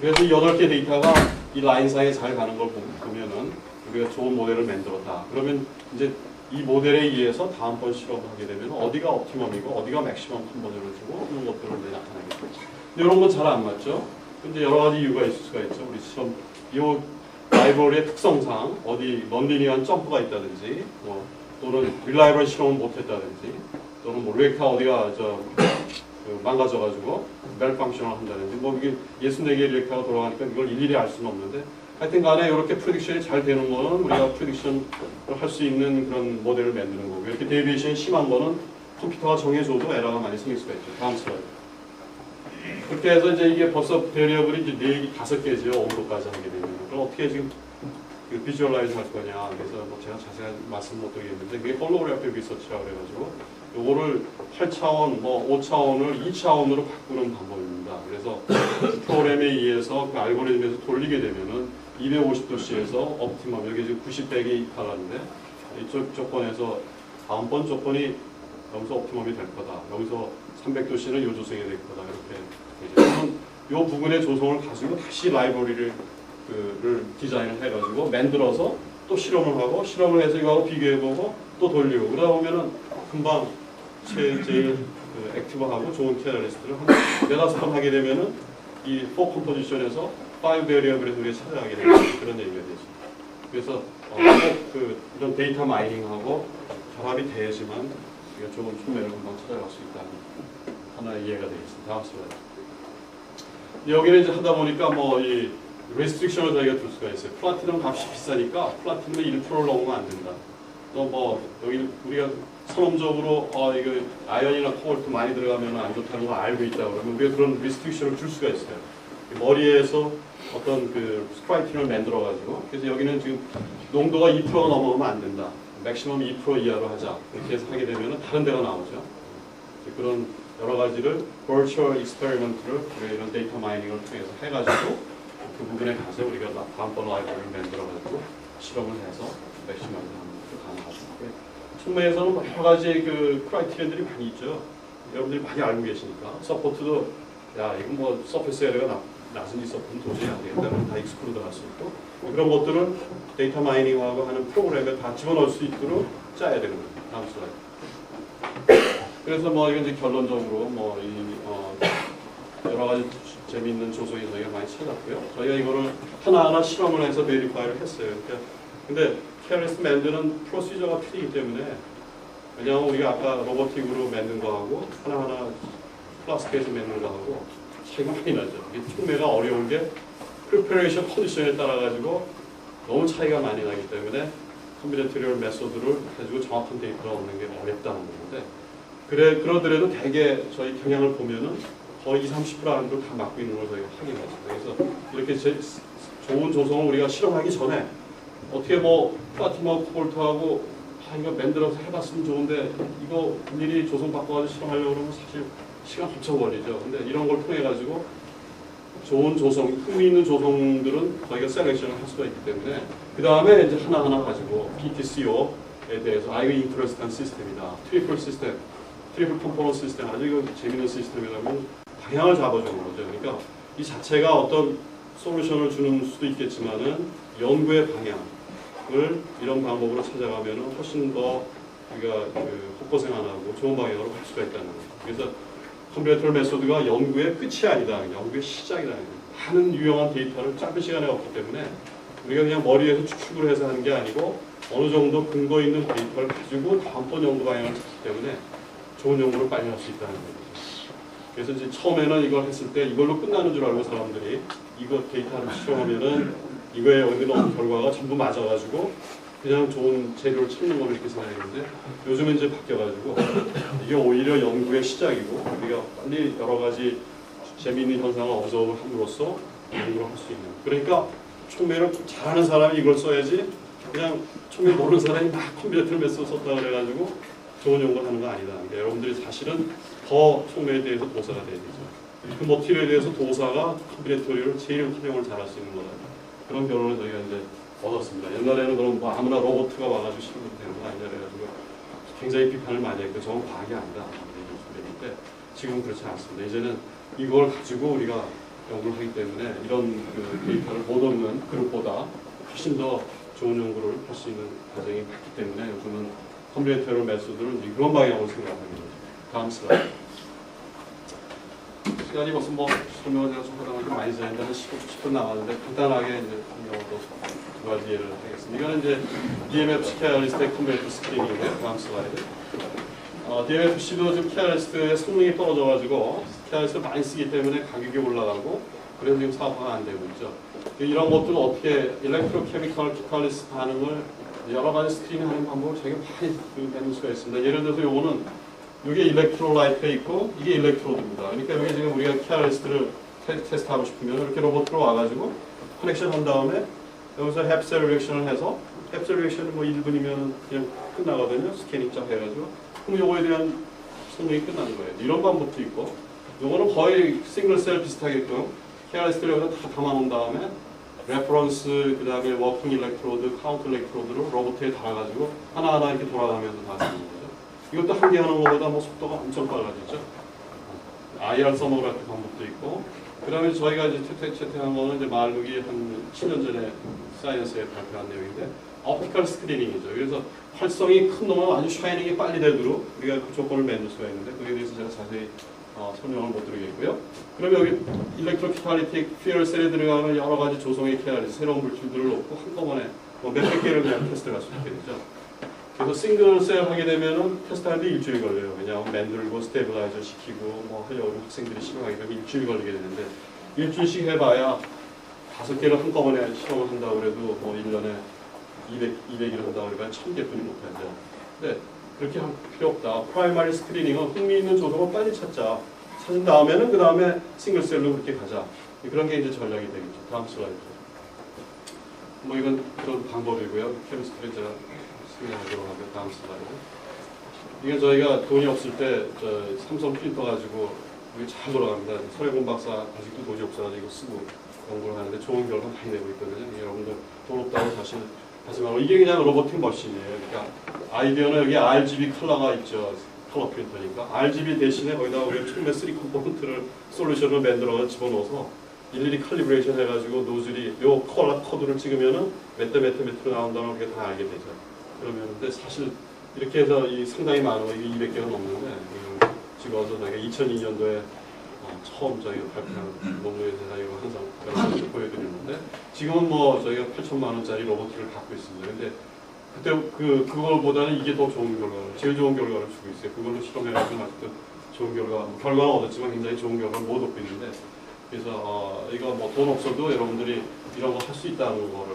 그래서 이 8개 데이터가 이 라인상에 잘 가는 걸 보면은 우리가 좋은 모델을 만들었다. 그러면 이제 이 모델에 의해서 다음번 실험을 하게 되면 어디가 옵티멈이고 어디가 맥시멈 컨버전을 주고 이런 것들을 이제 나타내겠죠. 근데 이런 건 잘 안 맞죠. 근데 여러 가지 이유가 있을 수가 있죠. 우리 시험 이 라이브러리의 특성상 어디 넌리니어한 점프가 있다든지 또는 릴라이블 실험을 못했다든지 또는 뭐 렉타 어디가 망가져가지고 멜 펑션을 한다든지 뭐 이게 64개의 렉타가 돌아가니까 이걸 일일이 알 수는 없는데 하여튼 간에 이렇게 프리딕션이 잘 되는 거는 우리가 프리딕션을 할 수 있는 그런 모델을 만드는 거고 이렇게 데이비에이션이 심한 거는 컴퓨터가 정해줘도 에러가 많이 생길 수가 있죠. 다음 슬라이드. 그렇게 해서 이제 이게 벌써 베리어블이 이제 5개죠. 5도까지 하게 되면. 그럼 어떻게 지금 그 비주얼라이즈 할 거냐. 그래서 뭐 제가 자세한 말씀 못 드리겠는데 그게 홀로그래픽 리서치라고 그래가지고 요거를 8차원, 뭐 5차원을 2차원으로 바꾸는 방법입니다. 그래서 프로그램에 의해서 그 알고리즘에서 돌리게 되면은 250도씨에서 옵티멈, 여기 지금 90대기 달랐는데 이쪽 조건에서 다음번 조건이 여기서 옵티멈이 될 거다. 여기서 300도씨는 요 조성이 될 거다. 이렇게 그러면 요 부분의 조성을 가지고 다시 라이브러리를 디자인을 해가지고 만들어서 또 실험을 하고 실험을 해서 이거하고 비교해보고 또 돌리고 그러다 보면은 금방 제일 액티브하고 좋은 캐널리스트를 한 4-5번 하게 되면은 이 4 컴포지션에서 5 베리어블에서 우리가 찾아가게 되는 그런 얘기가 되죠. 그래서 이런 데이터 마이닝하고 결합이 돼야지만 우리가 좋은 총매를 금방 찾아갈 수 있다는 하나의 이해가 되겠습니다. 다음 슬라이드. 여기는 이제 하다 보니까 뭐 이 레스트릭션을 저희가 둘 수가 있어요. 플라티넘 값이 비싸니까 플라티넘의 1%를 넘으면 안 된다. 또 뭐 여기 우리가 선험적으로 이거 아연이나 코발트 많이 들어가면 안 좋다는 걸 알고 있다 그러면 우리가 그런 리스트릭션을 줄 수가 있어요. 머리에서 어떤 그 스크라이팅을 만들어 가지고 그래서 여기는 지금 농도가 2%가 넘어가면 안 된다. 맥시멈 2% 이하로 하자. 이렇게 해서 하게 되면 다른 데가 나오죠. 그런 여러 가지를 버추얼 익스페리먼트를 이런 데이터 마이닝을 통해서 해가지고 그 부분에 가서 우리가 다음번 라이브러리를 만들어가지고 실험을 해서 맥시멈을 하는 것도 가능하죠. 총매에서는 여러 가지 그 크라이테리언들이 많이 있죠. 여러분들이 많이 알고 계시니까 서포트도 야 이건 뭐 서페스 에러가 낮은 이 서포트는 도저히 안 되겠다는 다 익스클루드 할 수 있고 그런 것들은 데이터 마이닝하고 하는 프로그램에 다 집어넣을 수 있도록 짜야 되는 거예요. 다음 슬라이드. 그래서 뭐 이건 이제 결론적으로 뭐 여러 가지 재미있는 조성이 저희가 많이 찾았고요. 저희가 이거를 하나하나 실험을 해서 베리파이를 했어요. 그러니까 근데 캐럴리스트 만드는 프로시저가 틀리기 때문에 왜냐하면 우리가 아까 로보틱으로 만든 거하고 하나하나 플라스틱에서 만든 거하고 차이가 많이 나죠. 이 총매가 어려운 게 프리퍼레이션 컨디션에 따라 가지고 너무 차이가 많이 나기 때문에 컴비네토리얼 메소드를 가지고 정확한 데이터를 얻는 게 어렵다는 건데 그러더라도 대개 저희 경향을 보면은 거의 20-30% 안으로 다 맞고 있는 걸 저희가 확인하죠. 그래서 이렇게 좋은 조성을 우리가 실험하기 전에 어떻게 뭐 플라티넘 코볼트하고 이거 만들어서 해봤으면 좋은데 이거 미리 조성 바꿔가지고 실험하려고 그러면 사실 시간 엄청 걸리죠. 근데 이런 걸 통해 가지고 좋은 조성, 흥미 있는 조성들은 저희가 셀렉션을 할 수가 있기 때문에 그 다음에 이제 하나하나 가지고 PTCO에 대해서 이거 인터레스트한 시스템이다. 트리플 시스템, 트리플 컴포넌트 시스템 아주 이거 재밌는 시스템이라고 방향을 잡아주는 거죠. 그러니까 이 자체가 어떤 솔루션을 주는 수도 있겠지만은 연구의 방향을 이런 방법으로 찾아가면은 훨씬 더 우리가 헛고생 안 하고 좋은 방향으로 갈 수가 있다는 거예요. 그래서 컴퓨터 메소드가 연구의 끝이 아니다. 연구의 시작이다. 많은 유용한 데이터를 짧은 시간에 얻기 때문에 우리가 그냥 머리에서 추측을 해서 하는 게 아니고 어느 정도 근거 있는 데이터를 가지고 다음번 연구 방향을 찾기 때문에 좋은 연구를 빨리 할 수 있다는 거죠. 그래서 이제 처음에는 이걸 했을 때 이걸로 끝나는 줄 알고 사람들이 이거 데이터를 실험하면은 이거에 얻는 결과가 전부 맞아가지고 그냥 좋은 재료를 찾는 걸로 이렇게 생각했는데 요즘은 이제 바뀌어가지고 이게 오히려 연구의 시작이고 우리가 빨리 여러 가지 재미있는 현상을 observe 함으로써 연구를 할 수 있는. 그러니까 촉매를 잘하는 사람이 이걸 써야지 그냥 촉매 모르는 사람이 막 컴퓨터를 몇 써 썼다 그래가지고 좋은 연구를 하는 거 아니다. 그러니까 여러분들이 사실은 더 촉매에 대해서 도사가 돼야 되죠. 그 머티리얼에 대해서 도사가 컴비네토리를 제일 활용을 잘할 수 있는 거다. 그런 결론을 저희가 이제 얻었습니다. 옛날에는 그럼 뭐 아무나 로봇가 와가지고 실험이 되는 거 아니냐 그래가지고 굉장히 비판을 많이 했고 저건 과학이 아니다. 그랬는데 지금은 그렇지 않습니다. 이제는 이걸 가지고 우리가 연구를 하기 때문에 이런 그 데이터를 못 얻는 그룹보다 훨씬 더 좋은 연구를 할 수 있는 과정이 많기 때문에 요즘은 컴비네토리얼 메소드는 이런 방향으로 생각하는 거죠. 다음 슬라이드. 시간이 벌써 뭐 설명을 제가 좀 하다 보니까 많이 지났는데 한 10분 남았는데 간단하게 이제 설명도 두 가지 예를 하겠습니다. 이거는 이제 DMFC 케어리스트의 컴비네토리 스크린인데요. 다음 슬라이드. DMFC도 지금 케어리스트의 성능이 떨어져가지고 케어리스트를 많이 쓰기 때문에 가격이 올라가고 그래서 지금 사업화가 안 되고 있죠. 이런 것들은 어떻게 일렉트로케미컬 키탈리스 반응을 여러 가지 스크린하는 방법을 되게 많이 만들 수가 있습니다. 예를 들어서 요거는 이게 일렉트로라이트가 있고 이게 일렉트로드입니다. 그러니까 여기 지금 우리가 케어리스트를 테스트하고 싶으면 이렇게 로봇으로 와가지고 커넥션 한 다음에 여기서 햅셀 리액션을 해서 햅셀 리액션은 뭐 1분이면 그냥 끝나거든요. 스캐닝 쫙 해가지고 그럼 요거에 대한 성능이 끝나는 거예요. 이런 방법도 있고 요거는 거의 싱글셀 비슷하게끔 케어리스트를 여기다 다 담아놓은 다음에 레퍼런스 그 다음에 워킹 일렉트로드, 카운트 일렉트로드로 로봇에 달아가지고 하나하나 이렇게 돌아가면서 다 쓰는 거죠. 이것도 한 개 하는 것보다 뭐 속도가 엄청 빨라지죠. IR 서머그래피 방법도 있고, 그 다음에 저희가 이제 채택한 거는 이제 말룩이 한 7년 전에 사이언스에 발표한 내용인데, 옵티컬 스크리닝이죠. 그래서 활성이 큰 놈은 아주 샤이닝이 빨리 되도록 우리가 그 조건을 만들 수가 있는데, 그에 대해서 제가 자세히 설명을 못 드리겠고요. 그러면 여기 일렉트로키탈리틱 퓨얼 셀에 들어가는 여러 가지 조성의 케어리 새로운 물질들을 넣고 한꺼번에 뭐 몇백 개를 그냥 테스트할 수 있게 되죠. 그래서 싱글 셀 하게 되면은 테스트하는데 일주일 걸려요. 왜냐하면 만들고 스테빌라이저 시키고 뭐 하려고 학생들이 실험하게 되면 일주일 걸리게 되는데 일주일씩 해봐야 5개를 한꺼번에 실험을 한다고 그래도 뭐 1년에 200일을 한다고 그러면 1000개뿐이 못하죠. 근데 그렇게 할 필요 없다. 프라이머리 스크리닝은 흥미있는 조성을 빨리 찾은 다음에는 그 다음에 싱글셀로 그렇게 가자. 그런 게 이제 전략이 되겠죠. 다음 슬라이드. 뭐 이건 그런 방법이고요. 케미스트리 제가 설명하도록 하고요. 다음 슬라이드. 이게 저희가 돈이 없을 때 삼성 프린터 가지고 이게 잘 돌아갑니다. 서래곤 박사 아직도 돈이 없어가지고 쓰고 연구를 하는데 좋은 결과 많이 내고 있거든요. 여러분들 돈 없다고 사실 하지 말고 이게 그냥 로보틱 머신이에요. 그러니까 아이디어는 여기 RGB 컬러가 있죠. 컬러 프린터니까 RGB 대신에 거기다가 우리가 촉매 3 컴포넌트를 솔루션을 만들어서 집어넣어서 일일이 칼리브레이션 해가지고 노즐이 요 컬러 코드를 찍으면은 몇 대 몇 나온다는 걸 우리가 다 알게 되죠. 그러면 근데 사실 이렇게 해서 이 상당히 많은 거 이게 200개가 넘는데 지금 어서 저희가 2002년도에 처음 저희가 발표한 논문에서 이거 항상 여러 가지 보여드리는데 지금은 뭐 저희가 8천만 원짜리 로봇을 갖고 있습니다. 근데 그때 그걸보다는 이게 더 좋은 결과를, 제일 좋은 결과를 주고 있어요. 그걸로 실험해가지고 아직도 좋은 결과는 얻었지만 굉장히 좋은 결과를 못 얻고 있는데 그래서 이거 뭐 돈 없어도 여러분들이 이런 거 할 수 있다는 거를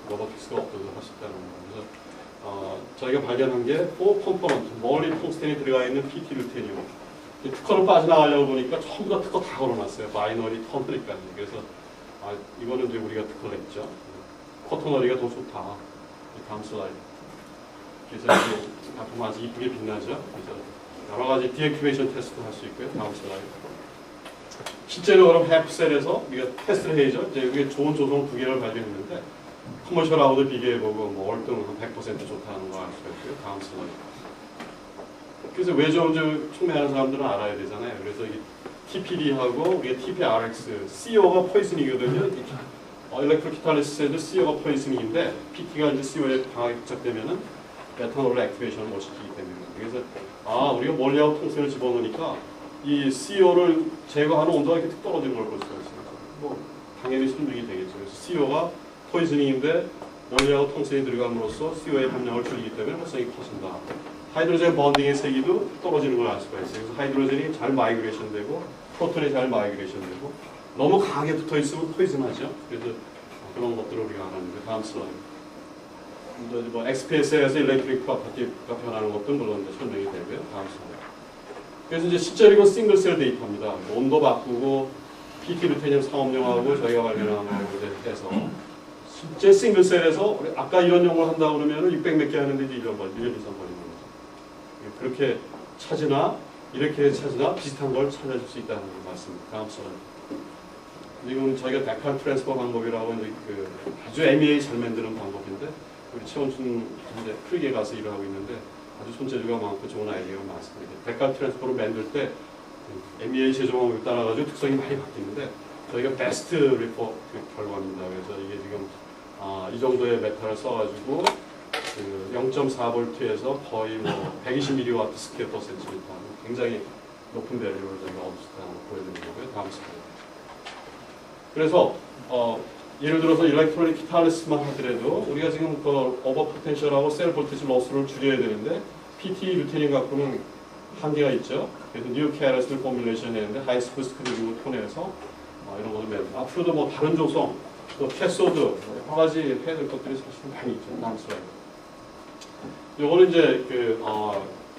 로보틱스가 없어도 할 수 있다는 거. 그래서 저희가 발견한 게 4 컴포넌트, 멀리 퐁스텐이 들어가 있는 PT 루테늄. 특허를 빠져나가려고 보니까 전부 다 특허 다 걸어놨어요. 마이너리, 터너리까지. 그래서 이거는 이제 우리가 특허를 했죠. 쿼터너리가 더 좋다. 다음 슬라이드. 그래서 이제 보면 아주 이쁘게 빛나죠. 그래서 여러 가지 디액티베이션 테스트도 할 수 있고요. 다음 슬라이드. 실제로 그럼 햅셀에서 우리가 테스트를 해야죠. 이제 이게 좋은 조성 2개를 발견했는데 커머셜하고도 비교해보고 뭐 월등 한 100% 좋다는 거 알 수가 있고요. 다음 슬라이드. 그래서 왜 좋은지 촉매하는 사람들은 알아야 되잖아요. 그래서 이 TPD하고 우리가 TPRX, CO가 포이즌이거든요. 일렉트로키탈리스에도 CO가 포이즌인데 PT가 이제 CO에 강하게 부착되면은 메탄올 액티베이션을 못 시키기 때문에. 그래서 우리가 멀리하고 통째로 집어넣으니까 이 CO를 제거하는 온도가 이렇게 떨어지는 걸 볼 수가 있어요. 뭐 당연히 설명이 되겠죠. 그래서 CO가 포이즌인데 원리하고 통선이 들어감으로써 CO의 함량을 줄이기 때문에 활성이 커진다. 하이드로젠 번딩의 세기도 떨어지는 걸 알 수가 있어요. 그래서 하이드로젠이 잘 마이그레이션 되고 프로톤이 잘 마이그레이션 되고 너무 강하게 붙어 있으면 포이즌하죠. 그래서 그런 것들을 우리가 알았는데 다음 슬라이드. 뭐 XPS에서 일렉트릭 프로퍼티가 변하는 것도 물론 이제 설명이 되고요. 다음 슬라이드. 그래서 이제 실제로 이건 싱글셀 데이터입니다. 온도 바꾸고 PT 루테늄 상업용하고 저희가 발견한 거 이제 해서 실제 싱글셀에서 아까 이런 용어를 한다 그러면 600 몇 개 하는데 이제 1년 이상 걸리는 거죠. 그렇게 찾으나 이렇게 찾으나 비슷한 걸 찾아줄 수 있다는 말씀입니다. 다음 슬라이드. 이건 저희가 데칼 트랜스퍼 방법이라고 이제 그 아주 애매히 잘 만드는 방법인데 우리 최원순 이제 크게 가서 일을 하고 있는데 아주 손재주가 많고 좋은 아이디어가 많습니다. 데칼 트랜스퍼를 만들 때 MEA 제조방법을 따라가지고 특성이 많이 바뀌는데 저희가 베스트 리포트 결과입니다. 그래서 이게 지금 이 정도의 메탈을 써가지고 그 0.4V에서 거의 뭐 120mW 스퀘어 퍼 센티미터 굉장히 높은 밸류를 저희가 얻을 수 있다는 걸 보여드리는 거고요. 다음 슬라이드. 그래서 예를 들어서 일렉트로닉 키탈리스만 하더라도 우리가 지금 그 오버 포텐셜하고 셀 볼티지 로스를 줄여야 되는데 PT 루테늄 갖고는 한계가 있죠. 그래서 뉴 캐러스를 포뮬레이션 했는데 하이스프스 그리고 톤에서 이런 것을 매우 앞으로도 뭐 다른 조성 또 캐소드 여러 가지 해야 될 것들이 사실 많이 있죠. 다음 슬라이드. 요거는 이제 그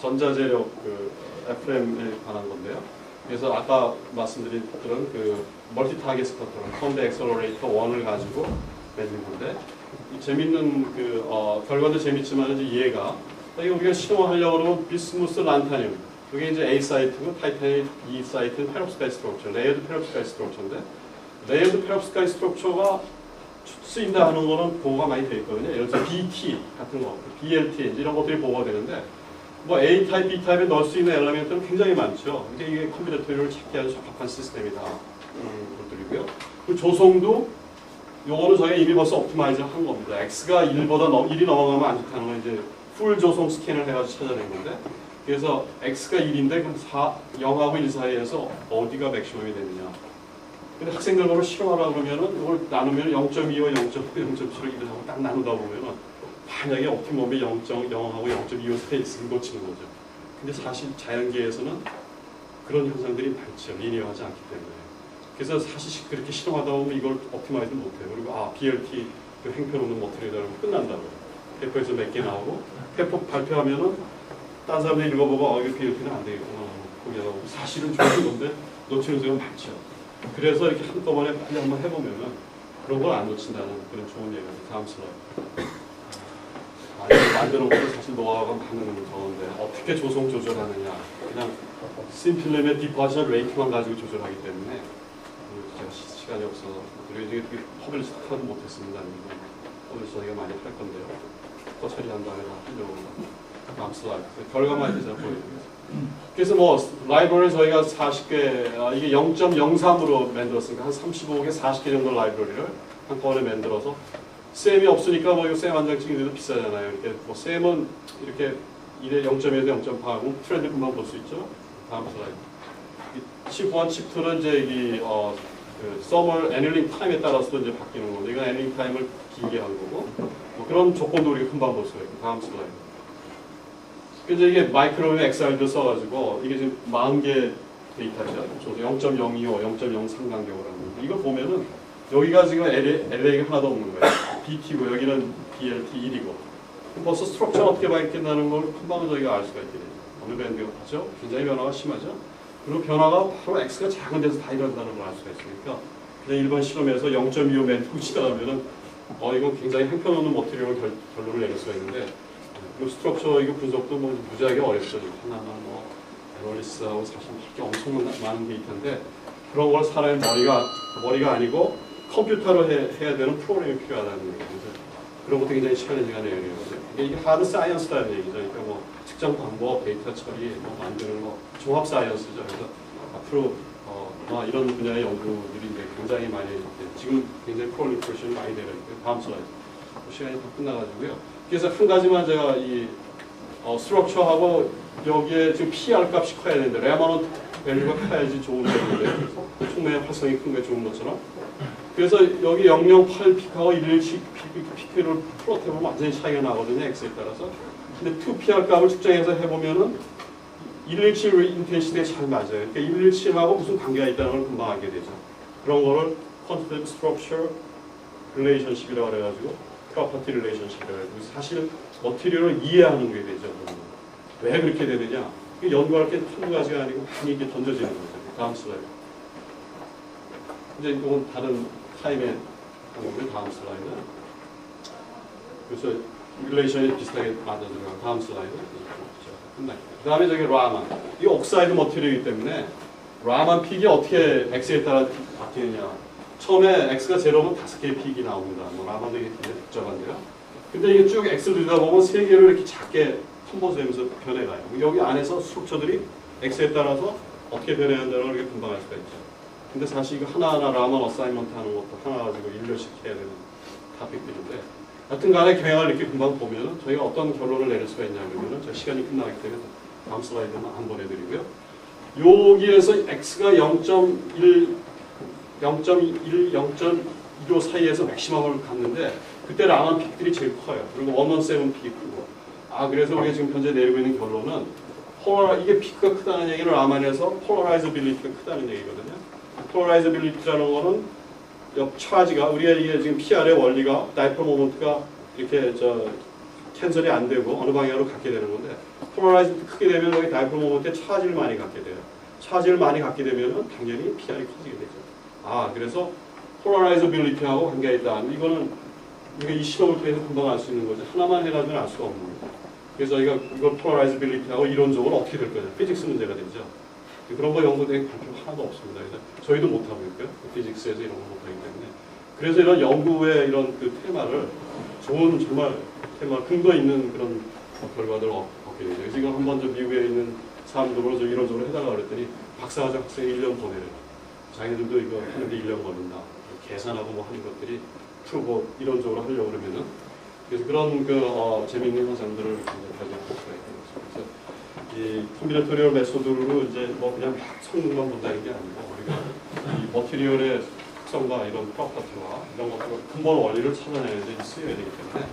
전자재력 그 FRAM에 관한 건데요. 그래서 아까 말씀드린 것들은 그 멀티 타겟 컨트롤, 컴백 엑셀러레이터 1을 가지고 만든 건데 재밌는 그 결과도 재밌지만 이제 이해가 이게 우리가 실험하려고 그러면 비스무스 란타늄 이게 이제 A 사이트고 타이타늄 B 사이트는 페롭스카이 스트럭처, 레이어드 페롭스카이 스트럭처인데 레이어드 페롭스카이 스트럭처가 쓰인다 하는 거는 보고가 많이 되어 있거든요. 예를 들어서 BT 같은 거, BLT 이런 것들이 보고가 되는데 뭐 A 타입, B 타입에 넣을 수 있는 엘리멘트는 굉장히 많죠. 이게 컴퓨터를 찾기 아주 적합한 시스템이다. 것들이고요. 그 조성도 요거는 저희가 이미 벌써 옵티마이즈를 한 겁니다. X가 1이 넘어가면 안 좋다는 건 이제 풀 조성 스캔을 해가지고 찾아낸 건데 그래서 X가 1인데 그럼 0하고 1 사이에서 어디가 맥시멈이 되느냐. 근데 학생들로 실험하려고 그러면은 이걸 나누면 0.25, 0.5, 0.7을 이렇게 딱 나누다 보면은 만약에 옵티멈이 0.0하고 0.25 사이에 있으면 놓치는 거죠. 근데 사실 자연계에서는 그런 현상들이 많죠. 리니어하지 않기 때문에. 그래서 사실 그렇게 실험하다 보면 이걸 옵티마이즈 못해요. 그리고 BLT 그 행편없는 머티리얼을 끝난다고요. 페퍼에서 몇 개 나오고 페퍼 발표하면은 딴 사람들이 읽어보고 이거 BLT는 안 되겠구나. 포기하고 사실은 좋은 건데 놓치는 경우가 많죠. 그래서 이렇게 한꺼번에 빨리 한번 해보면은 그런 걸 안 놓친다는 그런 좋은 얘기입니다. 다음 슬라이드. 이거 만드는 것도 사실 노하우가 많은 저건데 어떻게 조성 조절하느냐. 그냥 심플레의 디퍼션 레이트만 가지고 조절하기 때문에 제가 시간이 없어서 그리고 이게 퍼블리시 하나도 못했습니다. 퍼블리시 저희가 많이 할 건데요. 또 처리한 다음에 하려고 다음 슬라이드. 결과만 이제 보여드리겠습니다. 그래서 뭐 라이브러리 저희가 40개 이게 0.03으로 만들었으니까 한 35개, 40개 정도 라이브러리를 한꺼번에 만들어서 쌤이 없으니까 뭐 이거 쌤 한 장 찍는데도 비싸잖아요. 이렇게 뭐 쌤은 이렇게 1에 0.1에서 0.8 트렌드 금방 볼 수 있죠. 다음 슬라이드. 칩 1, 칩 2는 이제 이 그 서멀 애닐링 타임에 따라서도 이제 바뀌는 건데 이건 애닐링 타임을 길게 한 거고 뭐 그런 조건도 우리가 금방 볼 수가 있고 다음 슬라이드. 그래서 이게 마이크로웨이브 XR도 써가지고 이게 지금 40개 데이터죠. 0.025, 0.03 간격으로 하는 거. 이거 보면은 여기가 지금 LA가 하나도 없는 거예요. BT고 여기는 BLT 1이고 벌써 스트럭처가 어떻게 바뀌었다는 걸 금방 저희가 알 수가 있거든요. 어느 밴드가 하죠? 굉장히 변화가 심하죠. 그리고 변화가 바로 X가 작은 데서 다 일어난다는 걸 알 수가 있으니까 그냥 일반 실험에서 0.25 멘트 지나가면은 이건 굉장히 형편없는 머티리얼을 결론을 내릴 수가 있는데 그 스트럭처 이거 분석도 뭐 무지하게 어렵죠. 하나만 뭐 에널리스하고 사실 이렇게 엄청 많은 데이터인데 그런 걸 사람의 머리가 아니고 컴퓨터로 해야 되는 프로그램이 필요하다는 얘기죠. 그런 것도 굉장히 챌린징한 내용이거든요. 이게 하드 사이언스라는 얘기죠. 그러니까 뭐 측정 방법, 데이터 처리, 뭐 만드는 거 종합 사이언스죠. 그래서 앞으로 이런 분야의 연구들이 이제 굉장히 많이 지금 굉장히 프롤리퍼레이션이 많이 되고 있고요. 다음 슬라이드. 시간이 다 끝나가지고요. 그래서 한 가지만 제가 이 스트럭처하고 여기에 지금 PR 값이 커야 되는데 레마넌트 밸류가 커야지 좋은 밸류인데 총매의 활성이 큰 게 좋은 것처럼 그래서 여기 008 픽하고 117 픽 P를 플롯해보면 완전히 차이가 나거든요. X에 따라서. 근데 2PR 값을 측정해서 해보면은 117 인텐시티에 잘 맞아요. 그러니까 117하고 무슨 관계가 있다는 걸 금방 알게 되죠. 그런 거를 Quantitative Structure Relationship이라고 그래가지고 Property Relationship이라고 해가지고 사실 머티리얼을 이해하는 게 되죠. 왜 그렇게 되느냐? 연구할 게 한두 가지가 아니고 많이 이렇게 던져지는 거죠. 다음 슬라이드. 이제 이건 다른 타임에 하는 게 다음 슬라이드. 그래서 릴레이션이 비슷하게 맞아 들어가고 다음 슬라이드. 그 다음에 저기 라만. 이 옥사이드 머티리얼이기 때문에 라만 픽이 어떻게 X에 따라 바뀌느냐. 처음에 X가 제로면 5개의 픽이 나옵니다. 뭐 라만도 이게 굉장히 복잡한데요. 근데 이게 쭉 X를 들다 보면 3개를 이렇게 작게 컴포즈하면서 변해가요. 여기 안에서 스트럭처들이 X에 따라서 어떻게 변해야 한다는 걸 금방 알 수가 있죠. 근데 사실 이거 하나하나 라만 어사이먼트 하는 것도 하나 가지고 1년씩 해야 되는 토픽들인데 여튼 간에 경향을 이렇게 금방 보면 저희가 어떤 결론을 내릴 수가 있냐면 저 시간이 끝나기 때문에 다음 슬라이드만 한 번 해드리고요. 여기에서 X가 0.1, 0.15 사이에서 맥시멈을 갔는데 그때 라만 픽들이 제일 커요. 그리고 117 픽이 크고 그래서 우리가 지금 현재 내리고 있는 결론은 이게 피크가 크다는 얘기를 라만에서 폴라라이저빌리티가 크다는 얘기거든요. 폴라라이저빌리티라는 거는 차지가 우리가 이게 지금 PR의 원리가 다이폴 모먼트가 이렇게 캔슬이 안 되고 어느 방향으로 갖게 되는 건데 폴라라이즈 크게 되면 여기 다이폴 모먼트에 차지를 많이 갖게 돼요. 차지를 많이 갖게 되면 당연히 PR이 커지게 되죠. 그래서 폴라라이저빌리티하고 관계가 있다. 이거는 우리가 이 실험을 통해서 금방 알 수 있는 거죠. 하나만 해가지고는 알 수가 없는 거예요. 그래서 저희가 이걸 폴라라이저빌리티하고 이론적으로 어떻게 될 거냐. 피직스 문제가 되죠. 그런 거 연구된 발표 하나도 없습니다. 그래서 저희도 못하고 있고요. 피직스에서 이런 거 못하기 때문에. 그래서 이런 연구의 이런 그 테마를 좋은 정말 테마 근거 있는 그런 결과들을 얻게 되죠. 그래서 이거 한번 저 미국에 있는 사람들로 좀 이론적으로 해달라고 그랬더니 박사과정 학생이 1년 보내요. 자기들도 이거 하는데 1년 걸린다. 계산하고 뭐 하는 것들이 프로 이론적으로 하려고 그러면은 그래서 그런 재미있는 현상들을 가지고 수가 있는 거죠. 그래서 이 콤비네토리얼 메소드로 이제 뭐 그냥 막 성능만 본다는 게 아니고 우리가 이 머티리얼의 특성과 이런 프로퍼티와 이런 것들 근본 원리를 찾아내는 데 쓰여야 되기 때문에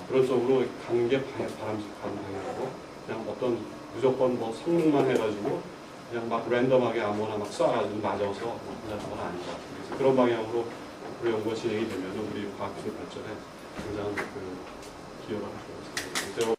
그런 쪽으로 가는 게 바람직한 방향이고 그냥 어떤 무조건 뭐 성능만 해가지고 그냥 막 랜덤하게 아무나 막 쏴가지고 맞아서 하는 건 아닌 것 같아요. 그래서 그런 방향으로 앞으로 연구가 진행이 되면 우리 과학기술 발전에 굉장한 기여를 할 것 같습니다.